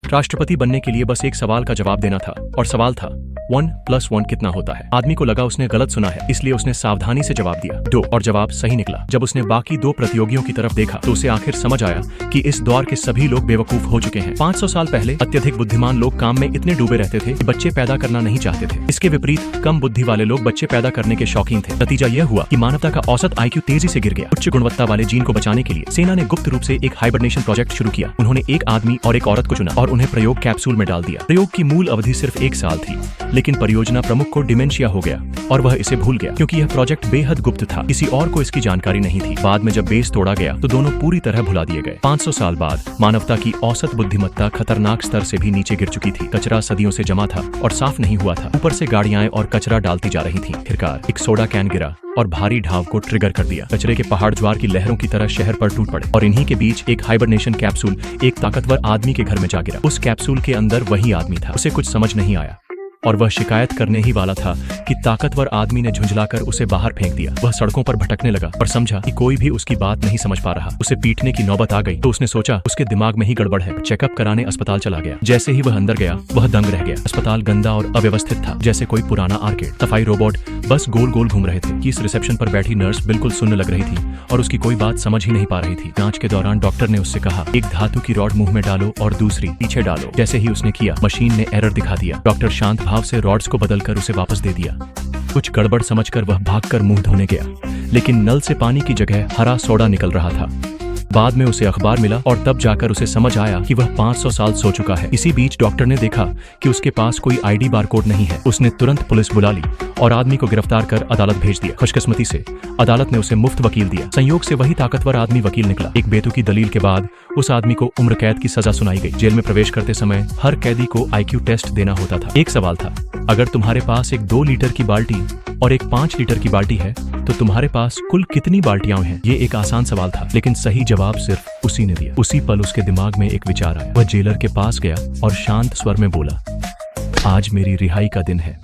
राष्ट्रपति बनने के लिए बस एक सवाल का जवाब देना था, और सवाल था 1+1 कितना होता है। आदमी को लगा उसने गलत सुना है, इसलिए उसने सावधानी से जवाब दिया 2, और जवाब सही निकला। जब उसने बाकी 2 प्रतियोगियों की तरफ देखा तो उसे आखिर समझ आया कि इस दौर के सभी लोग बेवकूफ हो चुके हैं। 500 साल पहले अत्यधिक बुद्धिमान लोग काम में इतने डूबे रहते थे कि बच्चे पैदा करना नहीं चाहते थे। इसके विपरीत कम बुद्धि वाले लोग बच्चे पैदा करने के शौकीन थे। नतीजा यह हुआ कि मानवता का औसत IQ तेजी से गिर गया। उच्च गुणवत्ता वाले जीन को बचाने के लिए सेना ने गुप्त रूप से एक हाइबरनेशन प्रोजेक्ट शुरू किया। उन्होंने एक आदमी और एक औरत को चुना और उन्हें प्रयोग कैप्सूल में डाल दिया। प्रयोग की मूल अवधि सिर्फ 1 साल थी, लेकिन परियोजना प्रमुख को डिमेंशिया हो गया और वह इसे भूल गया, क्योंकि यह प्रोजेक्ट बेहद गुप्त था। किसी और को इसकी जानकारी नहीं थी। बाद में जब बेस तोड़ा गया तो दोनों पूरी तरह भुला दिए गए। 500 साल बाद मानवता की औसत बुद्धिमत्ता खतरनाक स्तर से भी नीचे गिर चुकी थी। कचरा सदियों से जमा था और साफ नहीं हुआ था। ऊपर से गाड़ियां और कचरा डालती जा रही थीं। आखिरकार एक सोडा कैन गिरा और भारी ढाव को ट्रिगर कर दिया। कचरे के पहाड़ ज्वार की लहरों की तरह शहर पर टूट पड़े और इन्हीं के बीच एक हाइबरनेशन कैप्सूल एक ताकतवर आदमी के घर में जा गिरा। उस कैप्सूल के अंदर वही आदमी था। उसे कुछ समझ नहीं आया और वह शिकायत करने ही वाला था कि ताकतवर आदमी ने झुंझलाकर उसे बाहर फेंक दिया। वह सड़कों पर भटकने लगा और समझा कि कोई भी उसकी बात नहीं समझ पा रहा। उसे पीटने की नौबत आ गई तो उसने सोचा उसके दिमाग में ही गड़बड़ है। चेकअप कराने अस्पताल चला गया। जैसे ही वह अंदर गया वह दंग रह गया। अस्पताल गंदा और अव्यवस्थित था, जैसे कोई पुराना आर्केड। सफाई रोबोट बस गोल गोल घूम रहे थे। इस रिसेप्शन पर बैठी नर्स बिल्कुल सुन्न लग रही थी और उसकी कोई बात समझ ही नहीं पा रही थी। जांच के दौरान डॉक्टर ने उससे कहा, एक धातु की रॉड मुंह में डालो और दूसरी पीछे डालो। जैसे ही उसने किया मशीन ने एरर दिखा दिया। डॉक्टर शांत भाव से रॉड्स को बदलकर उसे वापस दे दिया। कुछ गड़बड़ समझकर वह भागकर मुंह धोने गया, लेकिन नल से पानी की जगह हरा सोडा निकल रहा था। बाद में उसे अखबार मिला और तब जाकर उसे समझ आया कि वह 500 साल सो चुका है। इसी बीच डॉक्टर ने देखा कि उसके पास कोई ID बारकोड नहीं है। उसने तुरंत पुलिस बुला ली और आदमी को गिरफ्तार कर अदालत भेज दिया। खुशकिस्मती से अदालत ने उसे मुफ्त वकील दिया। संयोग से वही ताकतवर आदमी वकील निकला। एक बेतुकी दलील के बाद उस आदमी को उम्र कैद की सजा सुनाई गई। जेल में प्रवेश करते समय हर कैदी को IQ टेस्ट देना होता था। एक सवाल था, अगर तुम्हारे पास एक 2 लीटर की बाल्टी और एक 5 लीटर की बाल्टी है तो तुम्हारे पास कुल कितनी बाल्टियां हैं? ये एक आसान सवाल था, लेकिन सही जवाब सिर्फ उसी ने दिया। उसी पल उसके दिमाग में एक विचार आया। वह जेलर के पास गया और शांत स्वर में बोला, आज मेरी रिहाई का दिन है।